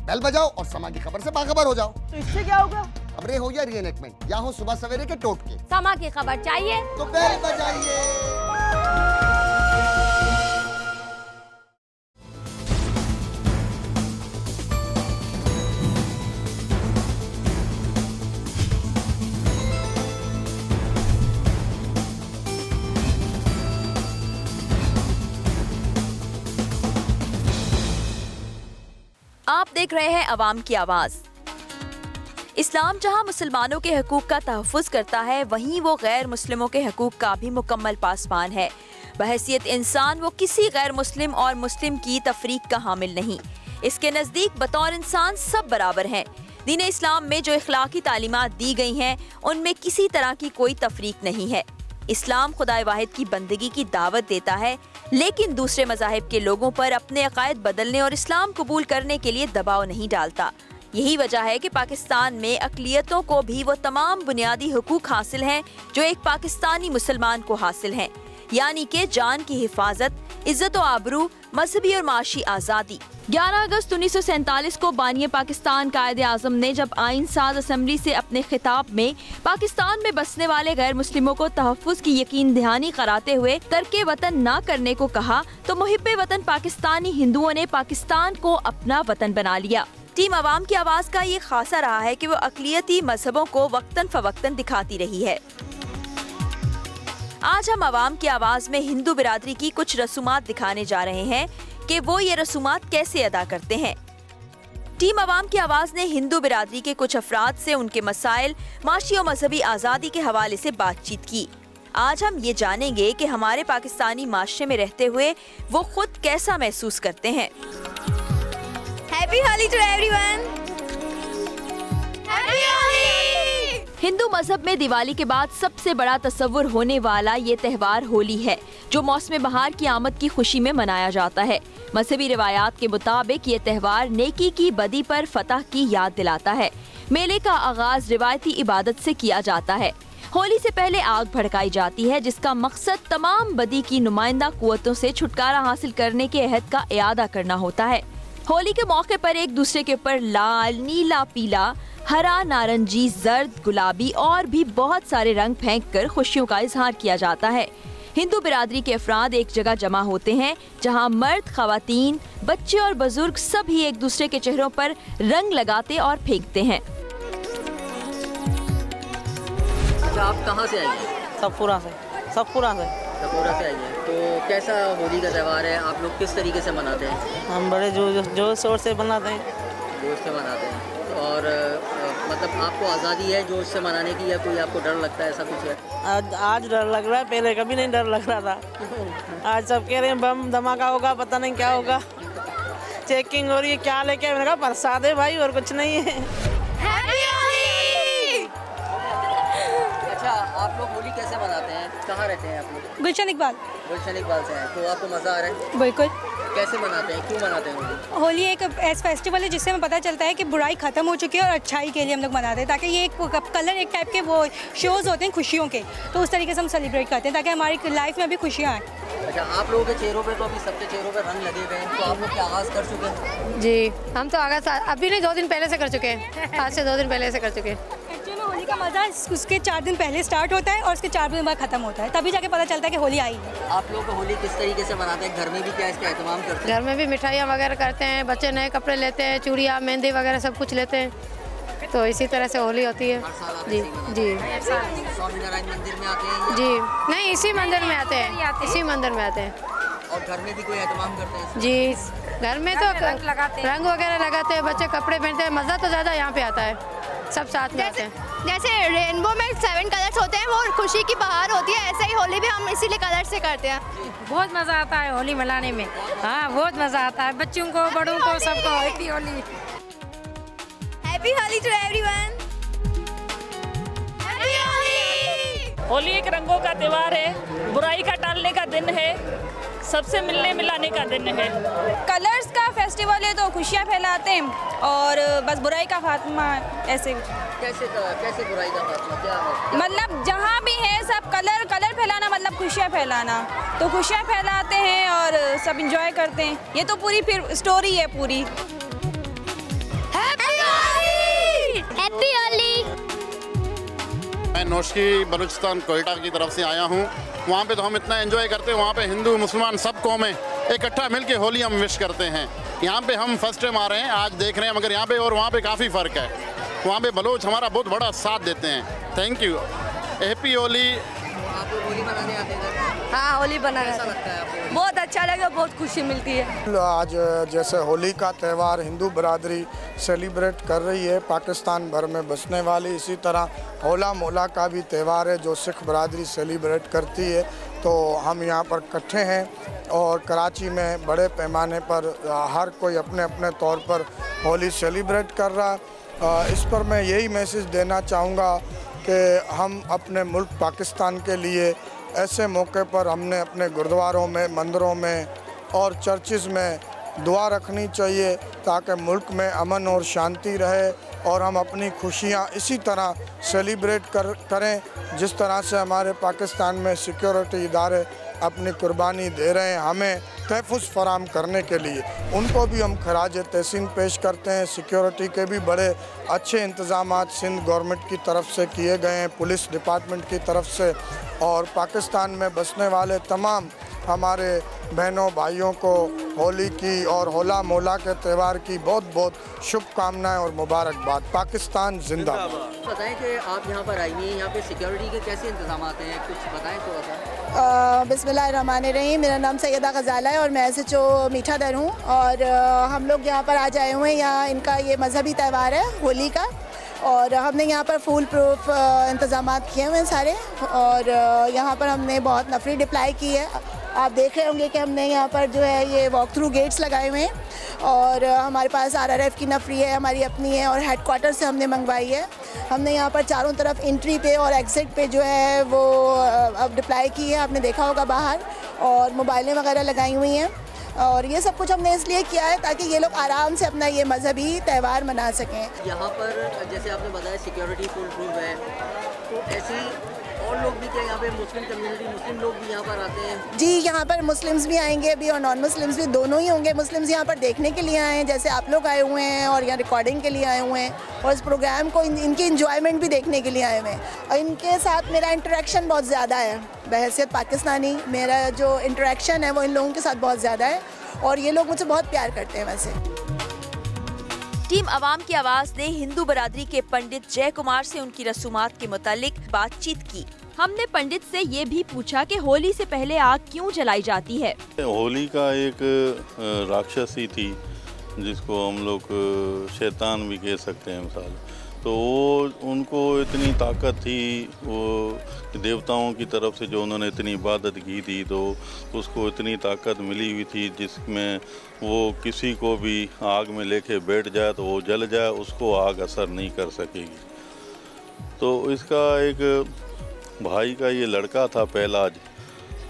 Bell बजाओ और समा की खबर से बाखबर हो जाओ। तो इससे क्या होगा? खबरें हो या रीएनएक्टमेंट या हो सुबह सवेरे के टोटके, समा की खबर चाहिए तो बेल बजाइए। आप देख रहे हैं अवाम की आवाज। इस्लाम जहां मुसलमानों के हकूक का तहफ़्फ़ुज़ करता है, वहीं वो गैर मुस्लिमों के हकूक का भी मुकम्मल पासबान है। बहैसियत इंसान वो किसी गैर मुस्लिम और मुस्लिम की तफरीक का हामिल नहीं। इसके नज़दीक बतौर इंसान सब बराबर हैं। दीन इस्लाम में जो इखलाकी तालीमात दी गई हैं, उनमें किसी तरह की कोई तफरीक नहीं है। इस्लाम खुदाए वाहिद की बंदगी की दावत देता है, लेकिन दूसरे मज़ाहिब के लोगों पर अपने अकायद बदलने और इस्लाम कबूल करने के लिए दबाव नहीं डालता। यही वजह है कि पाकिस्तान में अक़लियतों को भी वो तमाम बुनियादी हुकूक हासिल हैं जो एक पाकिस्तानी मुसलमान को हासिल हैं, यानी कि जान की हिफाजत, इज्जत और आबरू, मजहबी और माशी आज़ादी। 11 अगस्त 1947 को बानी पाकिस्तान कायदे आज़म ने जब आइन साज असम्बली से अपने खिताब में पाकिस्तान में बसने वाले गैर मुस्लिमों को तहफ़्फ़ुज़ की यकीन दहानी कराते हुए तर्के वतन न करने को कहा, तो मुहिब्बे वतन पाकिस्तानी हिंदुओं ने पाकिस्तान को अपना वतन बना लिया। टीम अवाम की आवाज़ का ये खासा रहा है कि वो अक़लियती मजहबों को वक्तन फवक्तन दिखाती रही है। आज हम अवाम की आवाज़ में हिंदू बिरादरी की कुछ रसूमात दिखाने जा रहे हैं कि वो ये रसूमात कैसे अदा करते हैं। टीम अवाम की आवाज़ ने हिंदू बिरादरी के कुछ अफराद से उनके मसाइल, माशी और मजहबी आज़ादी के हवाले से बातचीत की। आज हम ये जानेंगे कि हमारे पाकिस्तानी माशरे में रहते हुए वो खुद कैसा महसूस करते हैं। Happy Holi to everyone. Happy Holi. Hindu मजहब में दिवाली के बाद सबसे बड़ा तस्वुर होने वाला ये त्यौहार होली है, जो मौसम बहार की आमद की खुशी में मनाया जाता है। मजहबी रिवायात के मुताबिक ये त्यौहार नेकी की बदी पर फतह की याद दिलाता है। मेले का आगाज रिवायती इबादत से किया जाता है। होली से पहले आग भड़काई जाती है, जिसका मकसद तमाम बदी की नुमाइंदा कुव्वतों से छुटकारा हासिल करने के अहद का इयादा करना होता है। होली के मौके पर एक दूसरे के ऊपर लाल, नीला, पीला, हरा, नारंगी, जर्द, गुलाबी और भी बहुत सारे रंग फेंक कर खुशियों का इजहार किया जाता है। हिंदू बिरादरी के अफराद एक जगह जमा होते हैं, जहां मर्द, खवातीन, बच्चे और बुजुर्ग सभी एक दूसरे के चेहरों पर रंग लगाते और फेंकते हैं। आप कहाँ से आई हैं? सतपुरा से। सतपुरा से आई हैं। तो कैसा होली का त्यौहार है, आप लोग किस तरीके से मनाते हैं? हम बड़े जोर शोर से मनाते हैं। जोर से मनाते हैं। और मतलब आपको आज़ादी है जोर से मनाने की, या कोई आपको डर लगता है, ऐसा कुछ है? आज डर लग रहा है, पहले कभी नहीं डर लग रहा था। आज सब कह रहे हैं बम धमाका होगा, पता नहीं क्या होगा, चेकिंग हो रही है, क्या लेके? मैंने कहा प्रसाद है भाई, और कुछ नहीं है। अच्छा, आप लोग होली कैसे मनाते हैं? कहाँ रहते हैं आप लोग? गुलशन इकबाल। गुलशन इकबाल से हैं। तो आपको मज़ा आ रहा है? बिल्कुल। कैसे मनाते हैं, क्यों मनाते हैं होली? होली एक ऐसा फेस्टिवल है जिससे हमें पता चलता है कि बुराई खत्म हो चुकी है और अच्छाई के लिए हम लोग मनाते हैं, ताकि ये एक कलर, एक टाइप के वो शोज़ होते हैं खुशियों के, तो उस तरीके से हम सेलिब्रेट करते हैं ताकि हमारी लाइफ में भी खुशियाँ आएँ। अच्छा, आप लोगों के चेहरों पे तो अभी सबके चेहरों पे रंग लगे हुए हैं, तो आप लोग क्या आगाज़ कर चुके हैं? जी, हम तो आगाज़ अभी नहीं, 2 दिन पहले से कर चुके हैं। आज से 2 दिन पहले से कर चुके हैं। एक्चुअली में होली का मज़ा उसके 4 दिन पहले स्टार्ट होता है और उसके 4 दिन बाद खत्म होता है, तभी जाके पता चलता है कि होली आई है। आप लोग होली किस तरीके से मनाते हैं? घर में भी क्या इसका एहतमाम करते हैं? घर में भी मिठाइयाँ वगैरह करते हैं, बच्चे नए कपड़े लेते हैं, चूड़ियाँ, मेहंदी वगैरह सब कुछ लेते हैं, तो इसी तरह से होली होती है। जी जी। स्वामीनारायण मंदिर में आते हैं? जी नहीं, इसी मंदिर में आते हैं, इसी मंदिर में आते हैं। और घर में भी कोई एहतमाम करते हैं? जी, घर में तो रंग वगैरह लगाते हैं, बच्चे कपड़े पहनते हैं, मज़ा तो ज़्यादा यहाँ पे आता है, सब साथ में आते हैं। जैसे रेनबो में 7 कलर्स होते हैं, वो खुशी की बहार होती है, ऐसे ही होली भी हम इसीलिए कलर से करते हैं। बहुत मज़ा आता है होली मनाने में। हाँ, बहुत मज़ा आता है, बच्चों को, बड़ों को, सबको happy Holi. Happy Holi to everyone. Happy Holi. Holi एक रंगों का त्यौहार है, बुराई का टालने का दिन है, सबसे मिलने मिलाने का दिन है। कलर्स का फेस्टिवल है तो खुशियाँ फैलाते हैं और बस बुराई का खात्मा, ऐसे। कैसे बुराई का खात्मा क्या है? मतलब जहाँ भी है सब कलर फैलाना, मतलब खुशियाँ फैलाना, तो खुशियाँ फैलाते हैं और सब इंजॉय करते हैं। ये तो पूरी फिर स्टोरी है पूरी। नौशकी बलूचिस्तान कोयटा की तरफ से आया हूँ। वहाँ पे तो हम इतना एंजॉय करते हैं, वहाँ पे हिंदू मुसलमान सब कौमें इकट्ठा मिलके होली हम विश करते हैं। यहाँ पे हम फर्स्ट टाइम आ रहे हैं, आज देख रहे हैं, मगर यहाँ पे और वहाँ पे काफ़ी फ़र्क है। वहाँ पे बलोच हमारा बहुत बड़ा साथ देते हैं। Thank you. हैप्पी होली। आपको होली मनाने आते हैं? हाँ, होली बनाना कैसा लगता है आपको? बहुत अच्छा लगा, बहुत खुशी मिलती है। आज जैसे होली का त्यौहार हिंदू बरादरी सेलिब्रेट कर रही है पाकिस्तान भर में बसने वाली, इसी तरह होला मोहल्ला का भी त्यौहार है जो सिख बरादरी सेलिब्रेट करती है। तो हम यहाँ पर इकट्ठे हैं और कराची में बड़े पैमाने पर हर कोई अपने अपने तौर पर होली सेलिब्रेट कर रहा है। इस पर मैं यही मैसेज देना चाहूँगा कि हम अपने मुल्क पाकिस्तान के लिए ऐसे मौके पर हमने अपने गुरुद्वारों में, मंदिरों में और चर्चेज़ में दुआ रखनी चाहिए ताकि मुल्क में अमन और शांति रहे और हम अपनी खुशियाँ इसी तरह सेलिब्रेट करें जिस तरह से हमारे पाकिस्तान में सिक्योरिटी इदारे अपनी कुर्बानी दे रहे हैं हमें तहफ़्फ़ुज़ फराम करने के लिए। उनको भी हम खराज तहसीन पेश करते हैं। सिक्योरिटी के भी बड़े अच्छे इंतज़ामात सिंध गवर्नमेंट की तरफ से किए गए हैं, पुलिस डिपार्टमेंट की तरफ से, और पाकिस्तान में बसने वाले तमाम हमारे बहनों भाइयों को होली की और होला मोहल्ला के त्यौहार की बहुत बहुत शुभकामनाएं और मुबारकबाद। पाकिस्तान जिंदाबाद। बताएं कि आप यहाँ पर आई हैं, यहाँ पे सिक्योरिटी के कैसे इंतजाम हैं, कुछ बताएं थोड़ा सा। बिस्मिल्लाहिर्रहमानिर्रहीम। मेरा नाम सैयदा ग़ज़ाला है और मैं SHO मीठा दर हूँ और हम लोग यहाँ पर आज आए हुए हैं। यहाँ इनका ये मजहबी त्यौहार है होली का और हमने यहाँ पर फुल प्रूफ इंतज़ाम किए हुए हैं सारे और यहाँ पर हमने बहुत नफरी डिप्लाई की है। आप देख रहे होंगे कि हमने यहाँ पर जो है ये वॉक थ्रू गेट्स लगाए हुए हैं और हमारे पास RRF की नफरी है, हमारी अपनी है और हेडक्वार्टर से हमने मंगवाई है। हमने यहाँ पर चारों तरफ एंट्री पे और एग्ज़िट पे जो है वो अब डिप्लाई की है, आपने देखा होगा बाहर, और मोबाइलें वगैरह लगाई हुई हैं और ये सब कुछ हमने इसलिए किया है ताकि ये लोग आराम से अपना ये मजहबी त्यौहार मना सकें। यहाँ पर जैसे आपने बताया सिक्योरिटी फुल प्रूफ है, तो ऐसी और लोग भी क्या यहाँ पे मुस्लिम कम्युनिटी, मुस्लिम लोग भी यहाँ पर आते हैं? जी, यहाँ पर मुस्लिम्स भी आएंगे अभी और नॉन मुस्लिम्स भी दोनों ही होंगे। मुस्लिम्स यहाँ पर देखने के लिए आए हैं जैसे आप लोग आए हुए हैं और यहाँ रिकॉर्डिंग के लिए आए हुए हैं और इस प्रोग्राम को इनकी इंजॉयमेंट भी देखने के लिए आए हुए हैं। और इनके साथ मेरा इंटरेक्शन बहुत ज़्यादा है, बहैसियत पाकिस्तानी मेरा जो इंटरेक्शन है वो इन लोगों के साथ बहुत ज़्यादा है और ये लोग मुझसे बहुत प्यार करते हैं। वैसे टीम अवाम की आवाज़ ने हिंदू बरादरी के पंडित जय कुमार से उनकी रसूमात के मुतालिक बातचीत की। हमने पंडित से ये भी पूछा कि होली से पहले आग क्यों जलाई जाती है। होली का एक राक्षसी थी जिसको हम लोग शैतान भी कह सकते हैं मिसाल, तो वो उनको इतनी ताकत थी वो देवताओं की तरफ से जो उन्होंने इतनी इबादत की थी तो उसको इतनी ताकत मिली हुई थी जिसमें वो किसी को भी आग में लेके बैठ जाए तो वो जल जाए, उसको आग असर नहीं कर सकेगी। तो इसका एक भाई का ये लड़का था पहलाज,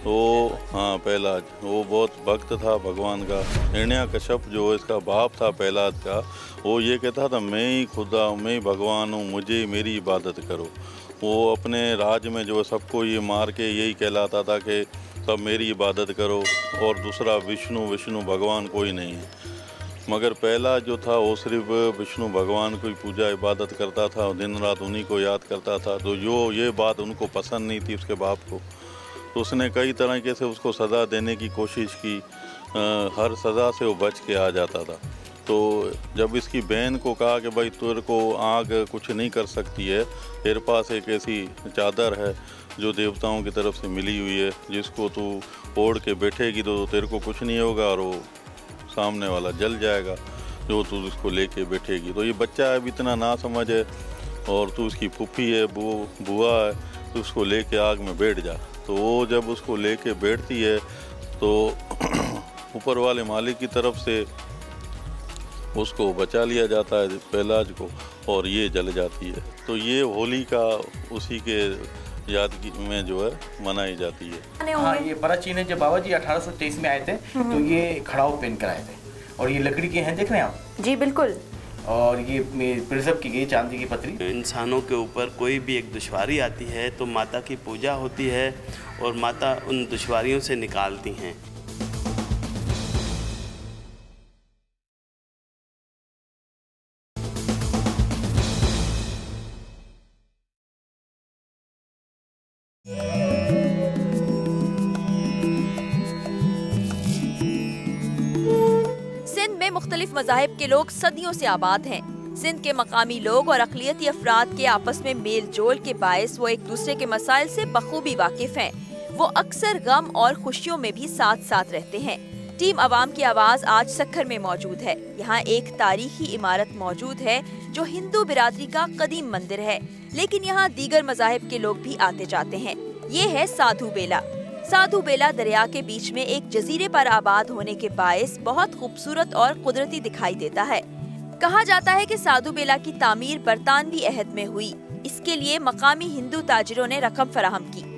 तो हाँ पहलाज वो बहुत भक्त था भगवान का। हिरण्याकश्यप जो इसका बाप था पहलाज का, वो ये कहता था मैं ही खुदा हूँ, मैं ही भगवान हूँ, मुझे मेरी इबादत करो। वो अपने राज में जो सबको ये मार के यही कहलाता था कि सब मेरी इबादत करो और दूसरा विष्णु भगवान कोई नहीं है। मगर पहला जो था वो सिर्फ विष्णु भगवान को ही पूजा इबादत करता था, दिन रात उन्हीं को याद करता था। तो ये बात उनको पसंद नहीं थी उसके बाप को, तो उसने कई तरीके से उसको सज़ा देने की कोशिश की, हर सज़ा से वो बच के आ जाता था। तो जब इसकी बहन को कहा कि भाई तेरे को आग कुछ नहीं कर सकती है, तेरे पास एक ऐसी चादर है जो देवताओं की तरफ से मिली हुई है, जिसको तू ओढ़ के बैठेगी तो तेरे को कुछ नहीं होगा और वो सामने वाला जल जाएगा जो तू उसको लेके बैठेगी। तो ये बच्चा है, अभी इतना ना समझ है और तू उसकी फूफी है, बुआ है, तो उसको लेके आग में बैठ जा। तो वो जब उसको लेके बैठती है तो ऊपर वाले मालिक की तरफ से उसको बचा लिया जाता है पहलाज को और ये जल जाती है। तो ये होली का उसी के याद में जो है मनाई जाती है। हाँ, ये प्राचीन है। जब बाबा जी 1823 में आए थे तो ये खड़ाऊ पहन कर आए थे और ये लकड़ी के हैं, देख रहे हैं आप? जी बिल्कुल। और ये प्रिजर्व की गई चांदी की पतरी। इंसानों के ऊपर कोई भी एक दुश्वारी आती है तो माता की पूजा होती है और माता उन दुश्वारियों से निकालती हैं। सिंध में मुख्तलिफ मज़ाहिब के लोग सदियों से आबाद हैं। सिंध के मकामी लोग और अक़लियती अफराद के आपस में मेल जोल के बायस वो एक दूसरे के मसाइल से बखूबी वाकिफ हैं। वो अक्सर गम और खुशियों में भी साथ साथ रहते हैं। टीम अवाम की आवाज़ आज सक्खर में मौजूद है। यहाँ एक तारीखी इमारत मौजूद है जो हिंदू बिरादरी का कदीम मंदिर है, लेकिन यहाँ दीगर मज़ाहिब के लोग भी आते जाते हैं। ये है साधु बेला। साधु बेला दरिया के बीच में एक जजीरे पर आबाद होने के बायस बहुत खूबसूरत और कुदरती दिखाई देता है। कहा जाता है कि साधु बेला की तामीर बरतानवी अहद में हुई। इसके लिए मकामी हिंदू ताजिरों ने रकम फराहम की।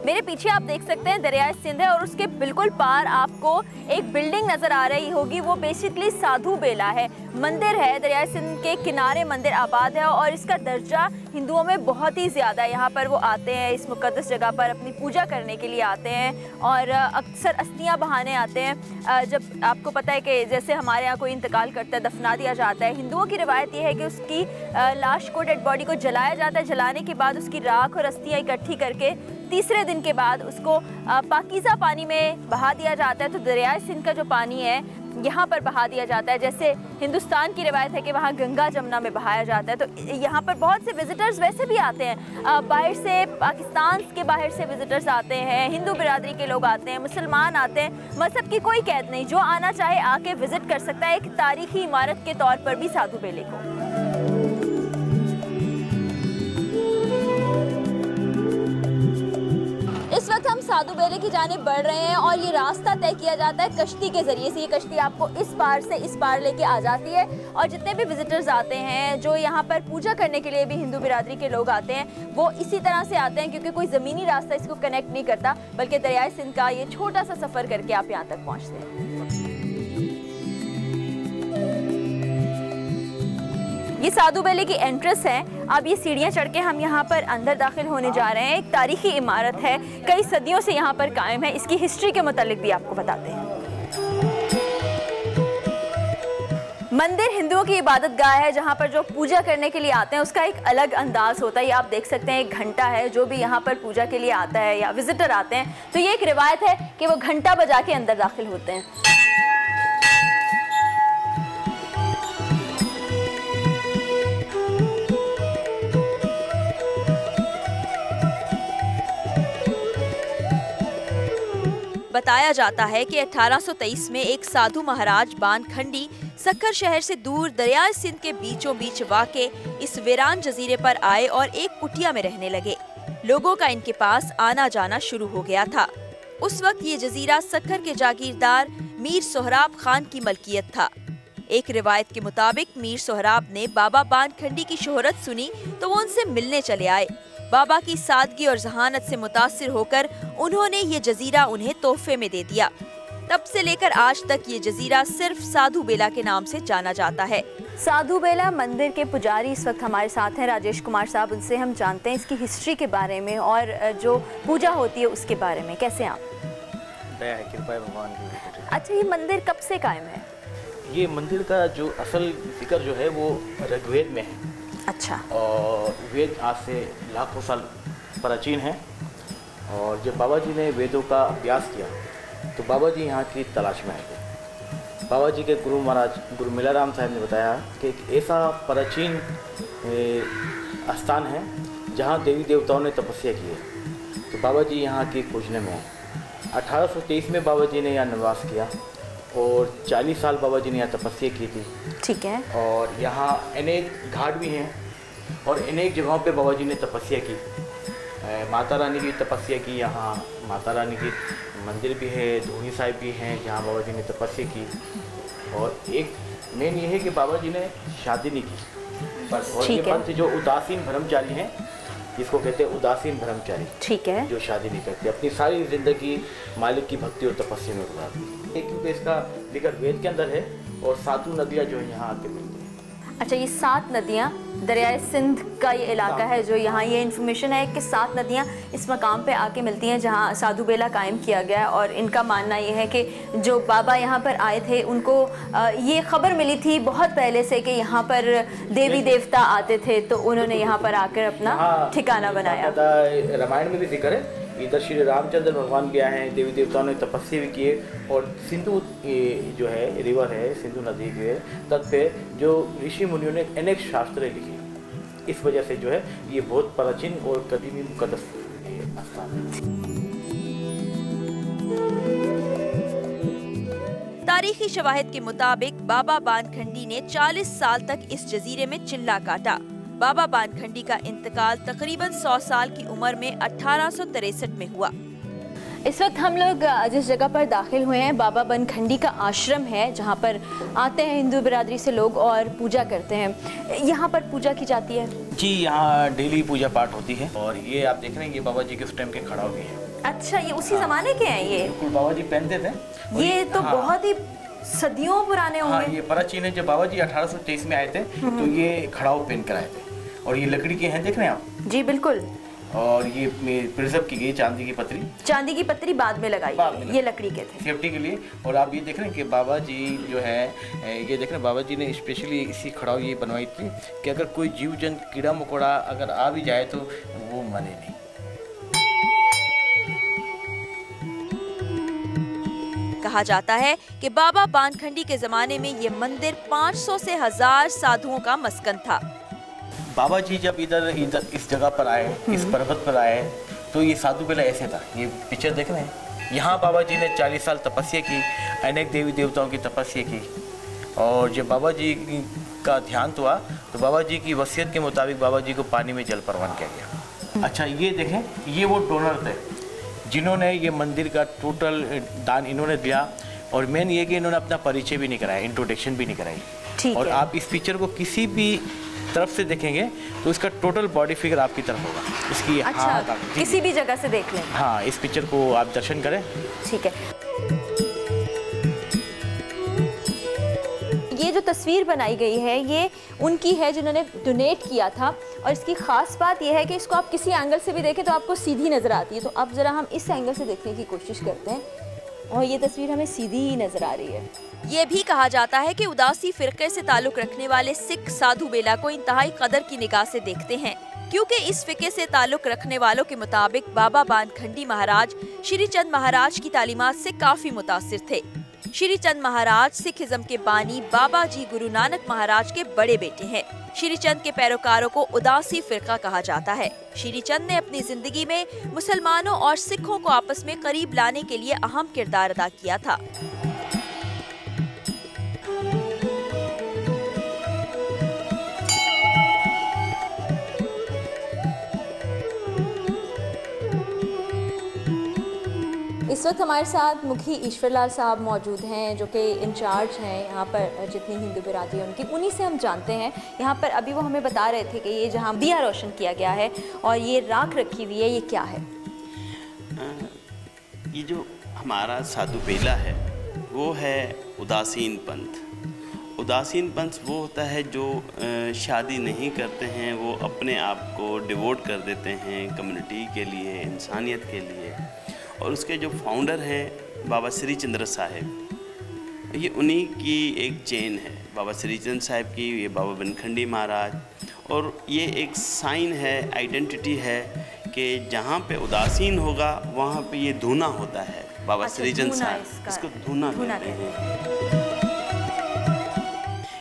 मेरे पीछे आप देख सकते हैं दरियाए सिंध है और उसके बिल्कुल पार आपको एक बिल्डिंग नजर आ रही होगी। वो बेसिकली साधु बेला है, मंदिर है। दरियाए सिंध के किनारे मंदिर आबाद है और इसका दर्जा हिंदुओं में बहुत ही ज़्यादा है। यहाँ पर वो आते हैं, इस मुक़द्दस जगह पर अपनी पूजा करने के लिए आते हैं और अक्सर अस्थियाँ बहाने आते हैं। जब आपको पता है कि जैसे हमारे यहाँ कोई इंतकाल करता है, दफना दिया जाता है, हिंदुओं की रिवायत ये है कि उसकी लाश को, डेड बॉडी को जलाया जाता है। जलाने के बाद उसकी राख और अस्थियाँ इकट्ठी करके तीसरे दिन के बाद उसको पाकीज़ा पानी में बहा दिया जाता है। तो दरियाए सिंध का जो पानी है यहाँ पर बहा दिया जाता है। जैसे हिंदुस्तान की रिवायत है कि वहाँ गंगा जमुना में बहाया जाता है। तो यहाँ पर बहुत से विजिटर्स वैसे भी आते हैं, बाहर से, पाकिस्तान के बाहर से विजिटर्स आते हैं, हिंदू बिरादरी के लोग आते हैं, मुसलमान आते हैं। मजहब की कोई कैद नहीं, जो आना चाहे आके विजिट कर सकता है। एक तारीखी इमारत के तौर पर भी साधु बेले को। इस वक्त हम साधु बेले की जानिब बढ़ रहे हैं और ये रास्ता तय किया जाता है कश्ती के जरिए से। ये कश्ती आपको इस पार से इस पार लेके आ जाती है और जितने भी विजिटर्स आते हैं, जो यहाँ पर पूजा करने के लिए भी हिंदू बिरादरी के लोग आते हैं, वो इसी तरह से आते हैं क्योंकि कोई ज़मीनी रास्ता इसको कनेक्ट नहीं करता, बल्कि दरियाए सिंध का ये छोटा सा सफ़र करके आप यहाँ तक पहुँचते हैं। ये साधु बेले की एंट्रेंस है। अब ये सीढ़ियाँ चढ़ के हम यहाँ पर अंदर दाखिल होने जा रहे हैं। एक तारीखी इमारत है, कई सदियों से यहाँ पर कायम है। इसकी हिस्ट्री के मुतालिक भी आपको बताते हैं। मंदिर हिंदुओं की इबादत गाह है, जहाँ पर जो पूजा करने के लिए आते हैं उसका एक अलग अंदाज होता है। ये आप देख सकते हैं, एक घंटा है। जो भी यहाँ पर पूजा के लिए आता है या विजिटर आते हैं तो ये एक रिवायत है कि वो घंटा बजा के अंदर दाखिल होते हैं। बताया जाता है कि 1823 में एक साधु महाराज बानखंडी सक्खर शहर से दूर दरियाए सिंध के बीचों बीच वाक़े इस वीरान जजीरे पर आए और एक कुटिया में रहने लगे। लोगों का इनके पास आना जाना शुरू हो गया था। उस वक्त ये जजीरा सक्खर के जागीरदार मीर सोहराब खान की मलकियत था। एक रिवायत के मुताबिक मीर सोहराब ने बाबा बानखंडी की शोहरत सुनी तो वो उनसे मिलने चले आए। बाबा की सादगी और जहानत से मुतासिर होकर उन्होंने ये जजीरा उन्हें तोहफे में दे दिया। तब से लेकर आज तक ये जजीरा सिर्फ साधु बेला के नाम से जाना जाता है। साधु बेला मंदिर के पुजारी इस वक्त हमारे साथ हैं, राजेश कुमार साहब। उनसे हम जानते हैं इसकी हिस्ट्री के बारे में और जो पूजा होती है उसके बारे में। कैसे आप? दया है, कृपा है भगवान की। अच्छा, ये मंदिर कब से कायम है? ये मंदिर का जो असल जिक्र जो है वो ऋग्वेद में है। अच्छा। और वेद आज से लाखों साल प्राचीन है। और जब बाबा जी ने वेदों का अभ्यास किया तो बाबा जी यहाँ की तलाश में आए थे। बाबा जी के गुरु महाराज गुरु मिलाराम साहब ने बताया कि एक ऐसा प्राचीन स्थान है जहाँ देवी देवताओं ने तपस्या की है। तो बाबा जी यहाँ की खोजने में आए। 1823 में बाबा जी ने यहाँ निवास किया और 40 साल बाबा जी ने यहाँ तपस्या की थी। ठीक है। और यहाँ अनेक घाट भी हैं और अनेक जगहों पे बाबा जी ने तपस्या की। माता रानी की तपस्या की, यहाँ माता रानी की मंदिर भी है, धूनी साहिब भी हैं जहाँ बाबा जी ने तपस्या की। और एक मेन ये है कि बाबा जी ने शादी नहीं की। और ये पंथ जो उदासीन ब्रह्मचारी हैं, जिसको कहते हैं उदासीन ब्रह्मचारी, ठीक है, जो शादी नहीं करते, अपनी सारी जिंदगी मालिक की भक्ति और तपस्या में गुजारती है। क्योंकि इसका जिक्र वेद के अंदर है और साधु नदियाँ जो है यहाँ आके मिलती हैं। अच्छा, ये 7 नदियाँ दरियाए सिंध का ये इलाका है जो यहाँ, ये इन्फॉर्मेशन है कि 7 नदियाँ इस मकाम पे आके मिलती हैं जहाँ साधु बेला कायम किया गया है। और इनका मानना ये है कि जो बाबा यहाँ पर आए थे उनको ये खबर मिली थी बहुत पहले से कि यहाँ पर देवी देवता आते थे, तो उन्होंने यहाँ पर आकर अपना ठिकाना बनाया। रामायण में भी जिक्र है, इधर श्री रामचंद्र भगवान भी आए हैं, देवी देवताओं ने तपस्या भी किए। और सिंधु जो है रिवर है, सिंधु नदी के तट पे जो ऋषि मुनियों ने अनेक शास्त्र लिखे, इस वजह से जो है ये बहुत प्राचीन और कदीमी मुकद्दस स्थान है। तारीखी शवाहिद के मुताबिक बाबा बानखंडी ने 40 साल तक इस जजीरे में चिल्ला काटा। बाबा बानखंडी का इंतकाल तकरीबन 100 साल की उम्र में 1863 में हुआ। इस वक्त हम लोग जिस जगह पर दाखिल हुए हैं बाबा बानखंडी का आश्रम है, जहाँ पर आते हैं हिंदू बिरादरी से लोग और पूजा करते हैं। यहाँ पर पूजा की जाती है जी, यहाँ डेली पूजा पाठ होती है। और ये आप देख रहे हैं, ये बाबा जी के उस टाइम के खड़ाव भी हैं। अच्छा, ये उसी जमाने के हैं? ये बिल्कुल बाबा जी पहनते थे। ये तो बहुत ही सदियों पुराने होंगे। हाँ, ये प्राचीन है। जब बाबा जी 1823 में आए थे तो ये खड़ाव पहन कर आए थे। और ये लकड़ी के हैं, देख रहे हैं आप? जी बिल्कुल। और ये प्रिजर्व की गई चांदी की पतरी। चांदी की पतरी बाद में लगाई, ये लकड़ी के थे सेफ्टी के लिए। और आप ये देख रहे हैं कि बाबा जी जो है, ये देख रहे हैं बाबा जी ने स्पेशली इसी खड़ाव ये बनवाई थी कि अगर कोई जीव जंतु कीड़ा मकोड़ा अगर आ भी जाए तो वो मरे नहीं। कहा जाता है कि बाबा बानखंडी के जमाने में ये मंदिर 500 से 1000 साधुओं का मस्कन था। बाबा जी जब इधर इस जगह पर आए, इस पर्वत पर आए, तो ये साधु बेला ऐसे था। ये पिक्चर देख रहे हैं, यहाँ बाबा जी ने 40 साल तपस्या की, अनेक देवी देवताओं की तपस्या की। और जब बाबा जी का ध्यान हुआ तो बाबा जी की वसीयत के मुताबिक बाबा जी को पानी में जल प्रवान किया गया। अच्छा, ये देखें, ये वो डोनर थे जिन्होंने ये मंदिर का टोटल दान इन्होंने दिया। और मेन ये कि इन्होंने अपना परिचय भी नहीं कराया, इंट्रोडक्शन भी नहीं कराई। और आप इस पिक्चर को किसी भी तरफ से देखेंगे तो इसका टोटल बॉडी फिगर आपकी तरफ होगा इसकी। अच्छा, किसी भी जगह से देख लें। हाँ, इस पिक्चर को आप दर्शन करें। ठीक है। ये जो तस्वीर बनाई गई है ये उनकी है जिन्होंने डोनेट किया था। और इसकी ख़ास बात यह है कि इसको आप किसी एंगल से भी देखें तो आपको सीधी नज़र आती है। तो अब ज़रा हम इस एंगल से देखने की कोशिश करते हैं और ये तस्वीर हमें सीधी ही नज़र आ रही है। ये भी कहा जाता है कि उदासी फिरके से ताल्लुक़ रखने वाले सिख साधु बेला को इंतहाई कदर की निगाह से देखते हैं, क्योंकि इस फिके से ताल्लुक़ रखने वालों के मुताबिक बाबा बानखंडी महाराज श्री चंद महाराज की तालीमात से काफ़ी मुतासिर थे। श्री चंद महाराज सिखिज्म के बानी बाबा जी गुरु नानक महाराज के बड़े बेटे हैं। श्री चंद के पैरोकारों को उदासी फिरका कहा जाता है। श्री चंद ने अपनी जिंदगी में मुसलमानों और सिखों को आपस में करीब लाने के लिए अहम किरदार अदा किया था। इस वक्त हमारे साथ मुखी ईश्वरलाल साहब मौजूद हैं जो कि इंचार्ज हैं यहाँ पर जितनी हिंदू बिरादरी है उनकी, उन्हीं से हम जानते हैं। यहाँ पर अभी वो हमें बता रहे थे कि ये जहाँ दिया रोशन किया गया है और ये राख रखी हुई है, ये क्या है? ये जो हमारा साधु बेला है वो है उदासीन पंथ। उदासीन पंथ वो होता है जो शादी नहीं करते हैं, वो अपने आप को डिवोट कर देते हैं कम्युनिटी के लिए, इंसानियत के लिए। और उसके जो फाउंडर हैं बाबा श्री चंद्र साहिब, ये उन्हीं की एक चेन है, बाबा श्री चंद्र साहिब की, ये बाबा बानखंडी महाराज। और ये एक साइन है, आइडेंटिटी है कि जहाँ पे उदासीन होगा वहाँ पे ये धूना होता है। बाबा श्री चंद्र साहिब इसको धूना कहते हैं।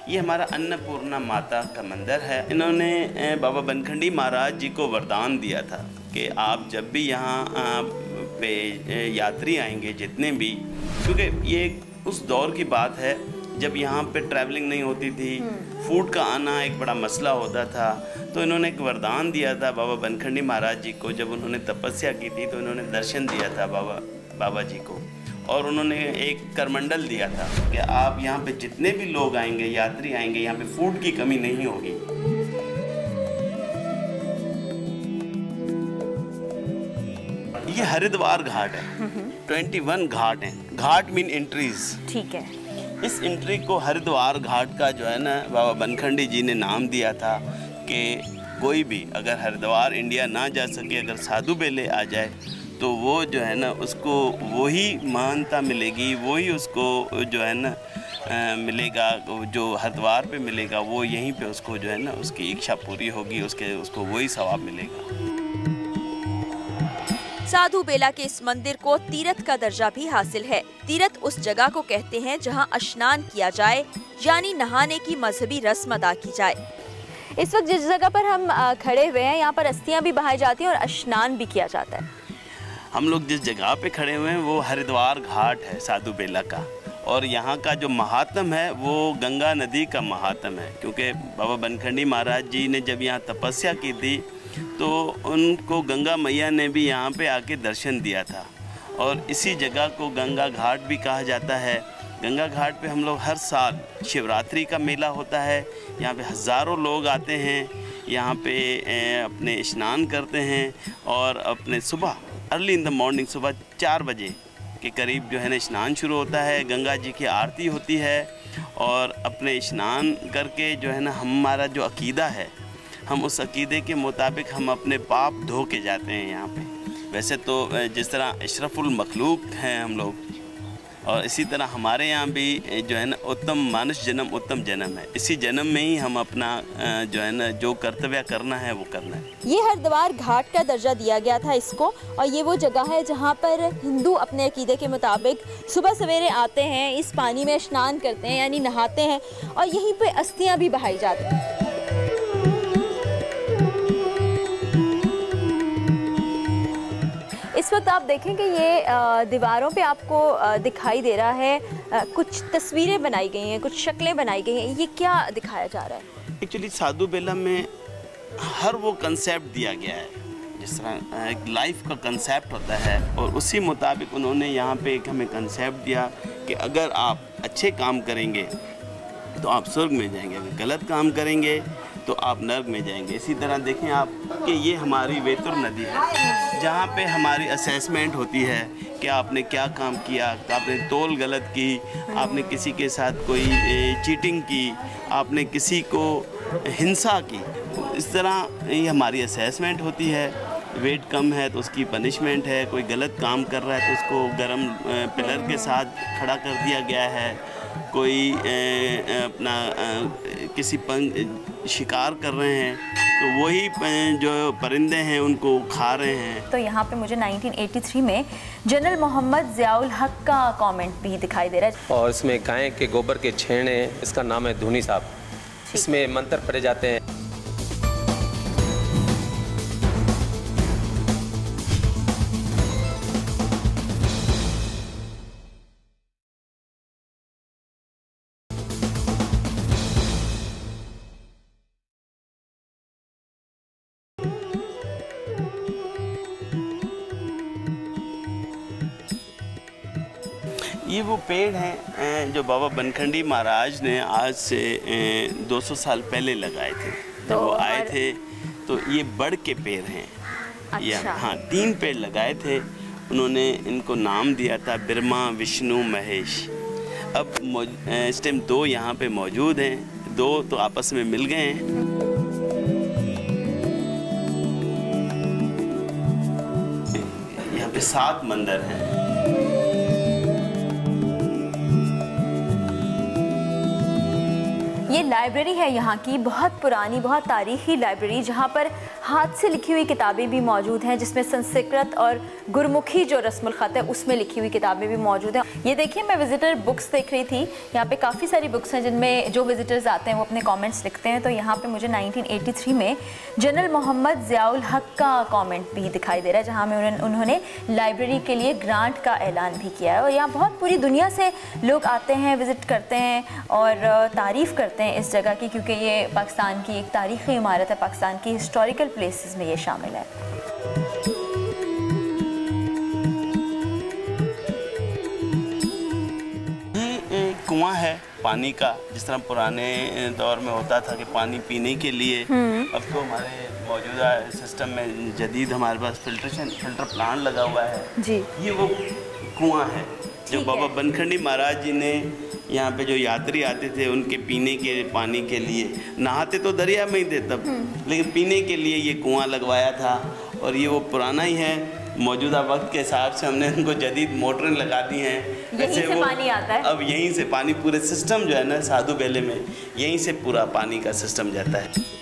ये हमारा अन्नपूर्णा माता का मंदिर है। इन्होंने बाबा बानखंडी महाराज जी को वरदान दिया था कि आप जब भी यहाँ पे यात्री आएंगे जितने भी, क्योंकि ये उस दौर की बात है जब यहाँ पे ट्रैवलिंग नहीं होती थी, फूड का आना एक बड़ा मसला होता था। तो इन्होंने एक वरदान दिया था बाबा बानखंडी महाराज जी को। जब उन्होंने तपस्या की थी तो इन्होंने दर्शन दिया था बाबा जी को, और उन्होंने एक करमंडल दिया था कि आप यहाँ पे जितने भी लोग आएंगे, यात्री आएंगे, यहाँ पे फूड की कमी नहीं होगी। ये हरिद्वार घाट है। 21 घाट हैं। घाट मीन एंट्रीज। ठीक है। इस एंट्री को हरिद्वार घाट का जो है ना बाबा बनखंडी जी ने नाम दिया था कि कोई भी अगर हरिद्वार इंडिया ना जा सके, अगर साधु बेले आ जाए तो वो जो है ना उसको वही महानता मिलेगी, वही उसको जो है ना मिलेगा, जो हरिद्वार पे मिलेगा वो यहीं पे उसको जो है ना उसकी इच्छा पूरी होगी, उसको वही सवाब मिलेगा। साधु बेला के इस मंदिर को तीर्थ का दर्जा भी हासिल है। तीर्थ उस जगह को कहते हैं जहां स्नान किया जाए, यानी नहाने की मजहबी रस्म अदा की जाए। इस वक्त जिस जगह पर हम खड़े हुए हैं यहाँ पर अस्थियां भी बहाई जाती हैं और स्नान भी किया जाता है। हम लोग जिस जगह पे खड़े हुए हैं वो हरिद्वार घाट है साधु बेला का, और यहाँ का जो महात्म है वो गंगा नदी का महात्म है, क्योंकि बाबा बनखंडी महाराज जी ने जब यहाँ तपस्या की थी तो उनको गंगा मैया ने भी यहाँ पे आके दर्शन दिया था, और इसी जगह को गंगा घाट भी कहा जाता है। गंगा घाट पे हम लोग हर साल शिवरात्रि का मेला होता है, यहाँ पे हज़ारों लोग आते हैं, यहाँ पे अपने स्नान करते हैं और अपने सुबह अर्ली इन द मॉर्निंग सुबह 4 बजे के करीब जो है ना स्नान शुरू होता है, गंगा जी की आरती होती है, और अपने स्नान करके जो है ना हमारा जो अकीदा है हम उस अकीदे के मुताबिक हम अपने पाप धो के जाते हैं यहाँ पे। वैसे तो जिस तरह अशरफुल मखलूक हैं हम लोग, और इसी तरह हमारे यहाँ भी जो है ना उत्तम मानुष जन्म उत्तम जन्म है, इसी जन्म में ही हम अपना जो है ना जो कर्तव्य करना है वो करना है। ये हरिद्वार घाट का दर्जा दिया गया था इसको, और ये वो जगह है जहाँ पर हिंदू अपने अकीदे के मुताबिक सुबह सवेरे आते हैं, इस पानी में स्नान करते हैं यानी नहाते हैं, और यहीं पे अस्थियाँ भी बहाई जाती हैं। इस वक्त आप देखें कि ये दीवारों पे आपको दिखाई दे रहा है कुछ तस्वीरें बनाई गई हैं, कुछ शक्लें बनाई गई हैं। ये क्या दिखाया जा रहा है? एक्चुअली साधु बेला में हर वो कंसेप्ट दिया गया है, जिस तरह एक लाइफ का कंसेप्ट होता है, और उसी मुताबिक उन्होंने यहाँ पे एक हमें कंसेप्ट दिया कि अगर आप अच्छे काम करेंगे तो आप स्वर्ग में जाएंगे, अगर गलत काम करेंगे तो आप नर्क में जाएंगे। इसी तरह देखें आप कि ये हमारी वेतुर नदी है जहाँ पे हमारी असेसमेंट होती है कि आपने क्या काम किया, आपने तौल गलत की, आपने किसी के साथ कोई चीटिंग की, आपने किसी को हिंसा की, इस तरह ये हमारी असेसमेंट होती है। वेट कम है तो उसकी पनिशमेंट है, कोई गलत काम कर रहा है तो उसको गरम पिलर के साथ खड़ा कर दिया गया है, कोई अपना किसी शिकार कर रहे हैं तो वही जो परिंदे हैं उनको खा रहे हैं। तो यहाँ पे मुझे 1983 में जनरल मोहम्मद ज़ियाउल हक का कमेंट भी दिखाई दे रहा है, और इसमें गाय के गोबर के छेड़े, इसका नाम है धुनी साहब, इसमें मंत्र पढ़े जाते हैं। ये वो पेड़ हैं जो बाबा बनखंडी महाराज ने आज से 200 साल पहले लगाए थे। तो वो आए थे तो ये बड़ के पेड़ हैं। अच्छा। हाँ, 3 पेड़ लगाए थे, उन्होंने इनको नाम दिया था ब्रह्मा विष्णु महेश। अब इस टाइम 2 यहाँ पे मौजूद हैं, 2 तो आपस में मिल गए हैं। यहाँ पे 7 मंदिर हैं। ये लाइब्रेरी है यहाँ की, बहुत पुरानी, बहुत तारीखी लाइब्रेरी, जहाँ पर हाथ से लिखी हुई किताबें भी मौजूद हैं, जिसमें संस्कृत और गुरमुखी जो रस्मुल ख़त है उसमें लिखी हुई किताबें भी मौजूद हैं। ये देखिए, मैं विज़िटर बुक्स देख रही थी, यहाँ पे काफ़ी सारी बुक्स हैं जिनमें जो विज़िटर्स आते हैं वो अपने कमेंट्स लिखते हैं। तो यहाँ पे मुझे 1983 में जनरल मोहम्मद ज़ियाउल हक का कमेंट भी दिखाई दे रहा है, जहाँ में उन्होंने लाइब्रेरी के लिए ग्रांट का ऐलान भी किया है। और यहाँ बहुत पूरी दुनिया से लोग आते हैं, विज़िट करते हैं और तारीफ़ करते हैं इस जगह की, क्योंकि ये पाकिस्तान की एक तारीख़ी इमारत है, पाकिस्तान की हिस्टोरिकल प्लेसेस में ये शामिल है। ये एक कुआं है पानी का, जिस तरह पुराने दौर में होता था कि पानी पीने के लिए। अब तो हमारे मौजूदा सिस्टम में जदीद हमारे पास फिल्टर प्लांट लगा हुआ है जी। ये वो कुआं है जो बाबा बनखंडी महाराज जी ने यहाँ पे जो यात्री आते थे उनके पीने के पानी के लिए, नहाते तो दरिया में ही थे तब, लेकिन पीने के लिए ये कुआं लगवाया था। और ये वो पुराना ही है, मौजूदा वक्त के हिसाब से हमने उनको जदीद मोटरें लगा दी हैं, यहीं से पानी आता है। अब यहीं से पानी, पूरे सिस्टम जो है ना साधु बेले में, यहीं से पूरा पानी का सिस्टम जाता है।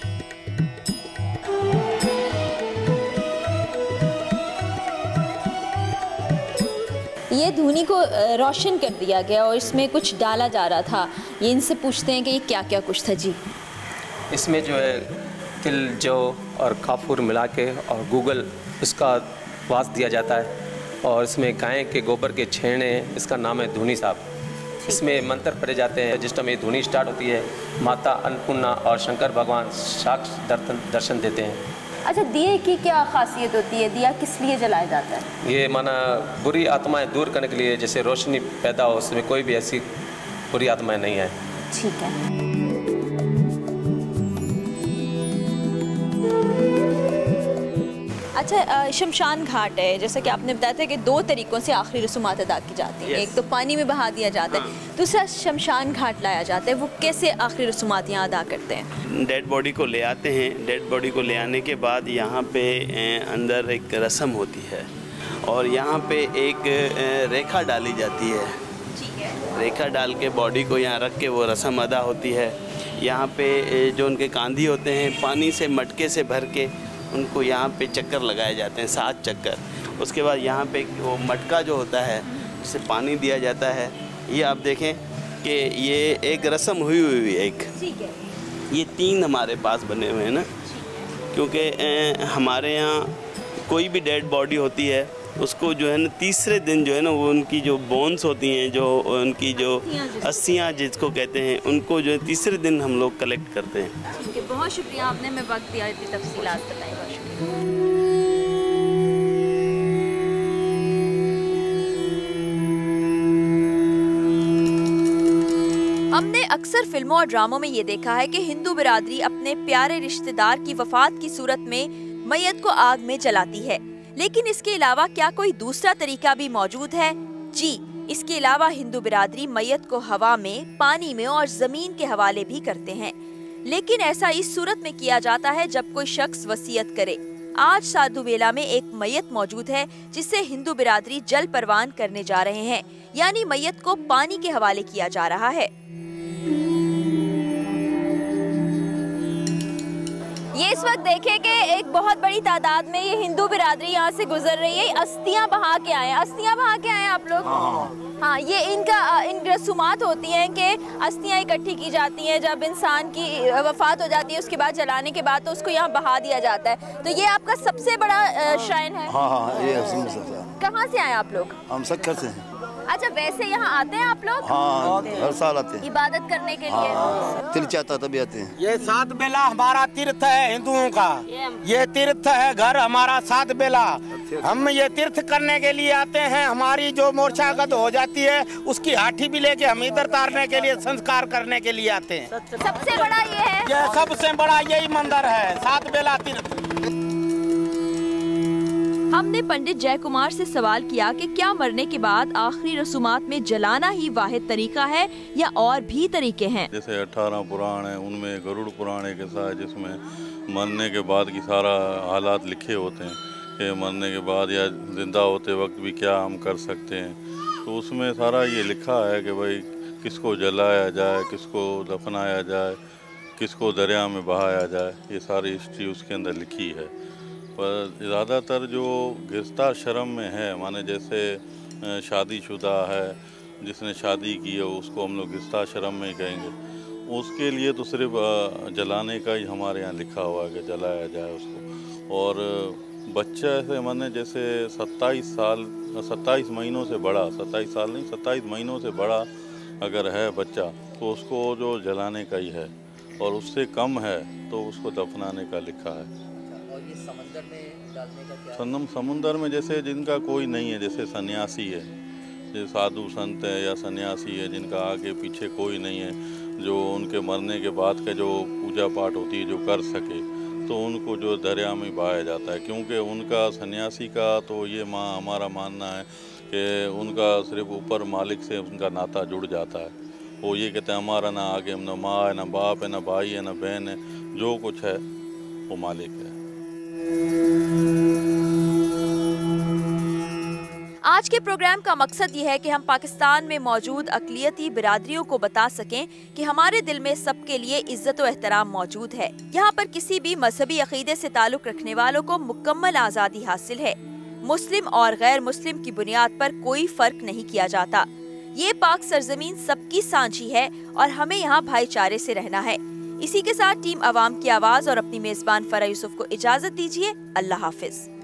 ये धूनी को रोशन कर दिया गया और इसमें कुछ डाला जा रहा था। ये इनसे पूछते हैं कि ये क्या क्या कुछ था जी। इसमें जो है तिल, जौ और काफूर मिला के और गूगल इसका वास दिया जाता है। और इसमें गाय के गोबर के छेड़े, इसका नाम है धूनी साहब। इसमें मंत्र पढ़े जाते हैं। जिस टाइम ये धूनी स्टार्ट होती है, माता अन्नपूर्णा और शंकर भगवान साक्ष दर्शन देते हैं। अच्छा, दिए की क्या खासियत होती है? दिया किस लिए जलाया जाता है? ये माना बुरी आत्माएं दूर करने के लिए, जैसे रोशनी पैदा हो, उसमें कोई भी ऐसी बुरी आत्माएं नहीं है। ठीक है। अच्छा, शमशान घाट है, जैसा कि आपने बताया था कि 2 तरीकों से आखिरी रसूमात अदा की जाती हैं। एक तो पानी में बहा दिया जाता है, दूसरा शमशान घाट लाया जाता है। वो कैसे आखिरी रसूमात यहाँ अदा करते हैं? डेड बॉडी को ले आते हैं। डेड बॉडी को ले आने के बाद यहाँ पे अंदर एक रस्म होती है और यहाँ पे एक रेखा डाली जाती है। रेखा डाल के बॉडी को यहाँ रख के वो रस्म अदा होती है। यहाँ पे जो उनके कांधी होते हैं, पानी से मटके से भर के उनको यहाँ पे चक्कर लगाए जाते हैं, 7 चक्कर। उसके बाद यहाँ पे वो मटका जो होता है जिससे पानी दिया जाता है, ये आप देखें कि ये एक रस्म हुई है। एक ये 3 हमारे पास बने हुए हैं ना, क्योंकि हमारे यहाँ कोई भी डेड बॉडी होती है उसको जो है ना तीसरे दिन जो है ना वो उनकी जो बोन्स होती हैं, जो उनकी जो अस्थियाँ जिसको कहते हैं, उनको जो है तीसरे दिन हम लोग कलेक्ट करते हैं। ठीक है, बहुत शुक्रिया, आपने हमें वक्त दिया, इतनी तफसीलात बताई। बहुत शुक्रिया। हमने अक्सर फिल्मों और ड्रामों में ये देखा है कि हिंदू बिरादरी अपने प्यारे रिश्तेदार की वफात की सूरत में मैयत को आग में जलाती है, लेकिन इसके अलावा क्या कोई दूसरा तरीका भी मौजूद है? जी, इसके अलावा हिंदू बिरादरी मैयत को हवा में, पानी में और जमीन के हवाले भी करते हैं, लेकिन ऐसा इस सूरत में किया जाता है जब कोई शख्स वसीयत करे। आज साधु बेला में एक मैयत मौजूद है जिसे हिंदू बिरादरी जल परवान करने जा रहे हैं, यानी मैयत को पानी के हवाले किया जा रहा है। ये इस वक्त देखें कि एक बहुत बड़ी तादाद में ये हिंदू बिरादरी यहाँ से गुजर रही है। अस्थियाँ बहा के आए हैं। अस्थियाँ बहा के आए हैं आप लोग? हाँ, ये इन रसूमात होती हैं कि अस्थियाँ इकट्ठी की जाती हैं। जब इंसान की वफात हो जाती है उसके बाद जलाने के बाद तो उसको यहाँ बहा दिया जाता है। तो ये आपका सबसे बड़ा श्राइन है? हाँ, ये कहाँ से आए आप लोग? हम सक्कर से हैं। अच्छा, वैसे यहाँ आते हैं आप लोग? हाँ, हर साल आते हैं इबादत करने के लिए। दिल चाहता तभी आते हैं। ये 7 बेला हमारा तीर्थ है हिंदुओं का। ये तीर्थ है घर हमारा 7 बेला। हम ये तीर्थ करने के लिए आते हैं। हमारी जो मोर्चागत हो जाती है उसकी हाथी भी लेके हम इधर तारने के लिए, संस्कार करने के लिए आते हैं। सबसे बड़ा ये है? ये सबसे बड़ा यही मंदिर है, 7 बेला तीर्थ। हमने पंडित जय कुमार से सवाल किया कि क्या मरने के बाद आखिरी रसूमात में जलाना ही वाहिद तरीका है या और भी तरीके हैं? जैसे 18 पुराण है, उनमें गरुड़ पुराण एक ऐसा है जिसमें मरने के बाद की सारा हालात लिखे होते हैं कि मरने के बाद या जिंदा होते वक्त भी क्या हम कर सकते हैं। तो उसमें सारा ये लिखा है कि भाई किसको जलाया जाए, किसको दफनाया जाए, किसको दरिया में बहाया जाए, ये सारी हिस्ट्री उसके अंदर लिखी है। पर ज़्यादातर जो गिरफ्तारशरम में है, माने जैसे शादीशुदा है, जिसने शादी की है उसको हम लोग गिरफ्तारशरम में ही कहेंगे, उसके लिए तो सिर्फ जलाने का ही हमारे यहाँ लिखा हुआ है कि जलाया जाए उसको। और बच्चा ऐसे माने जैसे 27 महीनों से बड़ा, 27 साल नहीं 27 महीनों से बड़ा अगर है बच्चा तो उसको जो जलाने का ही है, और उससे कम है तो उसको दफनाने का लिखा है। समंदर में डालने का क्या? समुंदर में जैसे जिनका कोई नहीं है, जैसे सन्यासी है, जैसे साधु संत है या सन्यासी है जिनका आगे पीछे कोई नहीं है, जो उनके मरने के बाद का जो पूजा पाठ होती है जो कर सके, तो उनको जो दरिया में बहाया जाता है। क्योंकि उनका सन्यासी का तो ये हमारा मानना है कि उनका सिर्फ ऊपर मालिक से उनका नाता जुड़ जाता है। वो ये कहते हैं हमारा ना आगे ना माँ है, ना बाप है, ना भाई है, ना बहन है, जो कुछ है वो मालिक है। आज के प्रोग्राम का मकसद ये है कि हम पाकिस्तान में मौजूद अक़लियती बिरादरियों को बता सकें कि हमारे दिल में सबके लिए इज्जत और एहतराम मौजूद है। यहाँ पर किसी भी मजहबी अकीदे से ताल्लुक़ रखने वालों को मुकम्मल आज़ादी हासिल है। मुस्लिम और गैर मुस्लिम की बुनियाद पर कोई फर्क नहीं किया जाता। ये पाक सरजमीन सबकी सांझी है और हमें यहाँ भाईचारे से रहना है। इसी के साथ टीम अवाम की आवाज़ और अपनी मेज़बान फरा यूसुफ को इजाज़त दीजिए। अल्लाह हाफिज।